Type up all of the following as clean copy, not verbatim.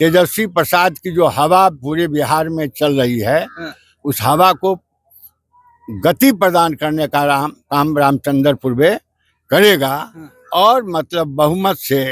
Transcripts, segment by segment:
तेजस्वी प्रसाद की जो हवा पूरे बिहार में चल रही है, उस हवा को गति प्रदान करने का काम रामचंद्र पूर्वे करेगा और मतलब बहुमत से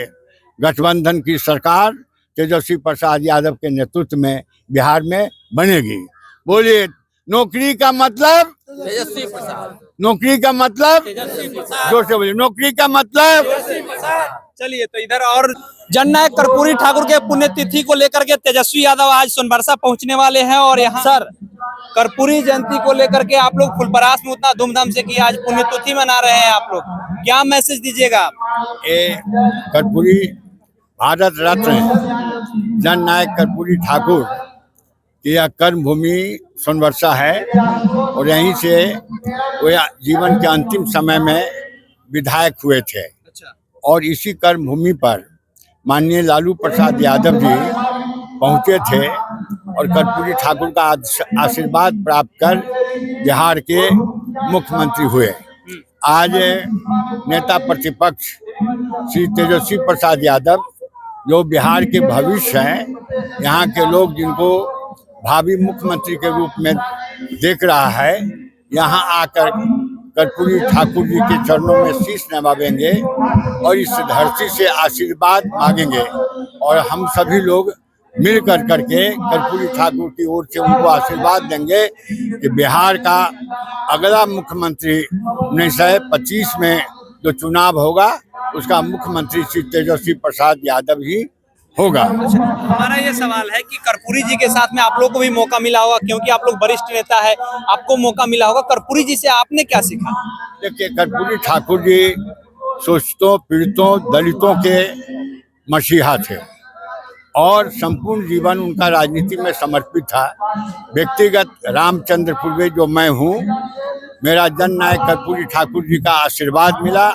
गठबंधन की सरकार तेजस्वी प्रसाद यादव के नेतृत्व में बिहार में बनेगी। बोलिए, नौकरी का मतलब तेजस्वी प्रसाद, नौकरी का मतलब तेजस्वी प्रसाद, जोर से बोलिए, नौकरी का मतलब। तेजस्वी प्रसाद। चलिए तो इधर और जननायक कर्पूरी ठाकुर के पुण्यतिथि को लेकर के तेजस्वी यादव आज सोनबरसा पहुंचने वाले हैं और यहाँ सर कर्पूरी जयंती को लेकर के आप लोग फुलपरास में उतना धूमधाम से किया, आज पुण्यतिथि मना रहे हैं आप लोग, क्या मैसेज दीजिएगा आप? ये कर्पूरी भारत रत्न जननायक कर्पूरी ठाकुर की यह कर्म भूमि सोनबरसा है और यहीं से वो जीवन के अंतिम समय में विधायक हुए थे। और इसी कर्म भूमि पर माननीय लालू प्रसाद यादव जी पहुंचे थे और कर्पूरी ठाकुर का आशीर्वाद प्राप्त कर बिहार के मुख्यमंत्री हुए। आज नेता प्रतिपक्ष श्री तेजस्वी प्रसाद यादव जो बिहार के भविष्य हैं, यहाँ के लोग जिनको भावी मुख्यमंत्री के रूप में देख रहा है, यहाँ आकर कर्पूरी ठाकुर जी के चरणों में शीश नवाएंगे और इस धरती से आशीर्वाद मांगेंगे और हम सभी लोग मिल करके कर्पूरी ठाकुर की ओर से उनको आशीर्वाद देंगे कि बिहार का अगला मुख्यमंत्री 1925 में जो चुनाव होगा उसका मुख्यमंत्री श्री तेजस्वी प्रसाद यादव ही होगा। हमारा ये सवाल है कि कर्पूरी जी के साथ में आप लोग को भी मौका मिला होगा, क्योंकि आप लोग वरिष्ठ नेता है, आपको मौका मिला होगा, कर्पूरी जी से आपने क्या सीखा? देखिए, कर्पूरी ठाकुर जी शोषितों, पीड़ितों, दलितों के मसीहा थे और संपूर्ण जीवन उनका राजनीति में समर्पित था। व्यक्तिगत रामचंद्र पूर्वे जो मैं हूँ, मेरा जननायक कर्पूरी ठाकुर जी का आशीर्वाद मिला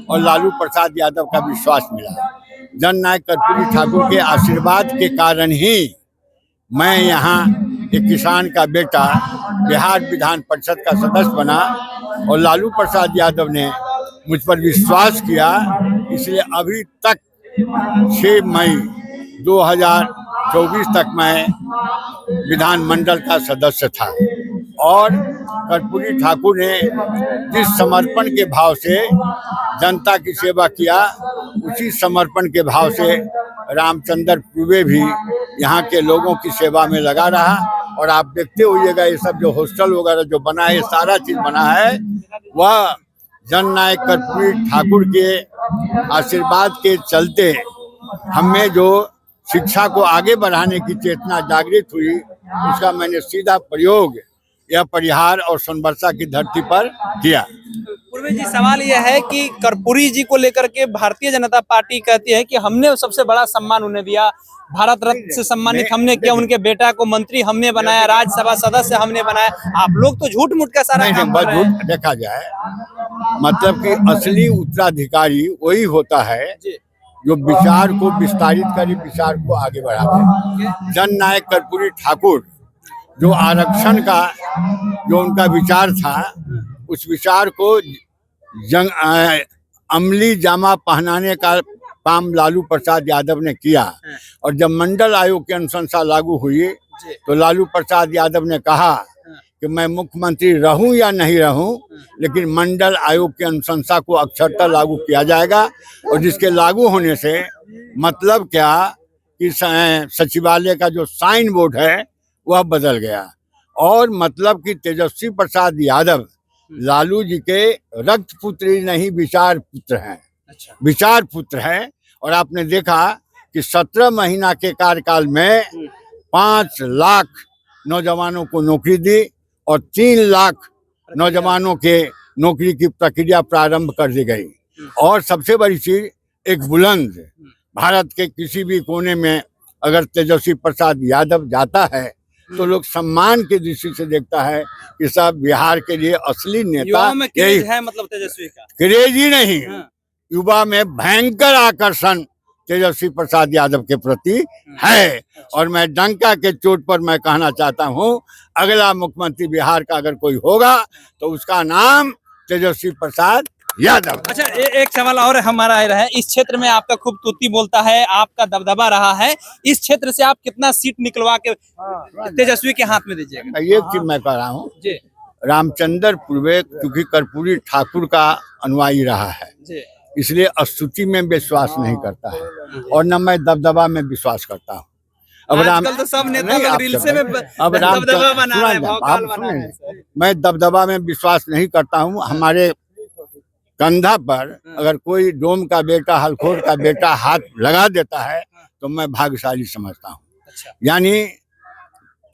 और लालू प्रसाद यादव का विश्वास मिला। जननायक कर्पूरी ठाकुर के आशीर्वाद के कारण ही मैं यहाँ एक किसान का बेटा बिहार विधान परिषद का सदस्य बना और लालू प्रसाद यादव ने मुझ पर विश्वास किया, इसलिए अभी तक 6 मई 2024 तक मैं विधानमंडल का सदस्य था। और कर्पूरी ठाकुर ने जिस समर्पण के भाव से जनता की सेवा किया, उसी समर्पण के भाव से रामचंद्र पूर्वे भी यहाँ के लोगों की सेवा में लगा रहा। और आप देखते होइएगा, ये सब जो हॉस्टल वगैरह जो बना है, सारा चीज बना है, वह जननायक कर्पूरी ठाकुर के आशीर्वाद के चलते हमें जो शिक्षा को आगे बढ़ाने की चेतना जागृत हुई, उसका मैंने सीधा प्रयोग यह परिहार और सोनबरसा की धरती पर किया। पूर्वे जी, सवाल यह है कि कर्पूरी जी को लेकर के भारतीय जनता पार्टी कहती है कि हमने सबसे बड़ा सम्मान उन्हें दिया, भारत रत्न से सम्मानित हमने किया, उनके बेटा को मंत्री हमने बनाया, राज्यसभा सदस्य हमने बनाया, आप लोग तो झूठ मूठ का सारा काम कर रहे हैं। देखा जाए मतलब कि असली उत्तराधिकारी वही होता है जो विचार को विस्तारित करे, विचार को आगे बढ़ावे। जननायक कर्पूरी ठाकुर जो आरक्षण का जो उनका विचार था, उस विचार को अमली जामा पहनाने का काम लालू प्रसाद यादव ने किया। और जब मंडल आयोग की अनुशंसा लागू हुई तो लालू प्रसाद यादव ने कहा कि मैं मुख्यमंत्री रहूं या नहीं रहूं, लेकिन मंडल आयोग की अनुशंसा को अक्षरतः लागू किया जाएगा। और जिसके लागू होने से मतलब क्या कि सचिवालय का जो साइन बोर्ड है वह बदल गया और मतलब कि तेजस्वी प्रसाद यादव लालू जी के रक्त पुत्र ही नहीं, विचार पुत्र हैं। विचार पुत्र हैं। और आपने देखा कि 17 महीना के कार्यकाल में 5 लाख नौजवानों को नौकरी दी और 3 लाख नौजवानों के नौकरी की प्रक्रिया प्रारंभ कर दी गई। और सबसे बड़ी चीज, एक बुलंद भारत के किसी भी कोने में अगर तेजस्वी प्रसाद यादव जाता है तो लोग सम्मान की दृष्टि से देखता है कि सब बिहार के लिए असली नेता यही है। मतलब तेजस्वी का क्रेज ही नहीं, युवा में भयंकर आकर्षण तेजस्वी प्रसाद यादव के प्रति है। और मैं डंका के चोट पर मैं कहना चाहता हूं, अगला मुख्यमंत्री बिहार का अगर कोई होगा तो उसका नाम तेजस्वी प्रसाद यादव। अच्छा, एक सवाल और हमारा आ रहा है। इस क्षेत्र में आपका खूब तूती बोलता है, आपका दबदबा रहा है। इस क्षेत्र से आप कितना सीट निकलवा के तेजस्वी के हाथ में दीजिएगा? एक चीज मैं कह रहा हूँ, जी रामचंद्र पूर्वे क्योंकि कर्पूरी ठाकुर का अनुयायी रहा है, जी इसलिए स्तुति में विश्वास नहीं करता है और न मैं दबदबा में विश्वास करता हूँ। आजकल तो सब नेता नहीं, लोग आप रील सब से नहीं। में अब दबदबा बना रहे हैं, सुनिए, भौकाल आप बना रहे हैं। सुनिए, मैं दबदबा में विश्वास नहीं करता हूँ। हमारे कंधा पर अगर कोई डोम का बेटा, हलखोर का बेटा हाथ लगा देता है तो मैं भाग्यशाली समझता हूँ। अच्छा, यानी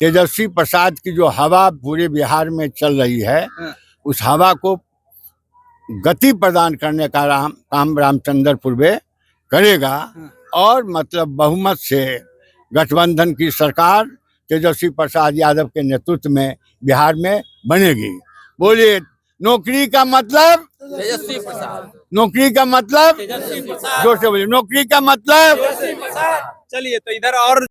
तेजस्वी प्रसाद की जो हवा पूरे बिहार में चल रही है, उस हवा को गति प्रदान करने का काम रामचंद्र पूर्वे करेगा और मतलब बहुमत से गठबंधन की सरकार तेजस्वी प्रसाद यादव के नेतृत्व में बिहार में बनेगी। बोलिए, नौकरी का मतलब तेजस्वी प्रसाद, नौकरी का मतलब तेजस्वी प्रसाद, जोर से बोलिए, नौकरी का मतलब। तेजस्वी प्रसाद। चलिए, तो इधर और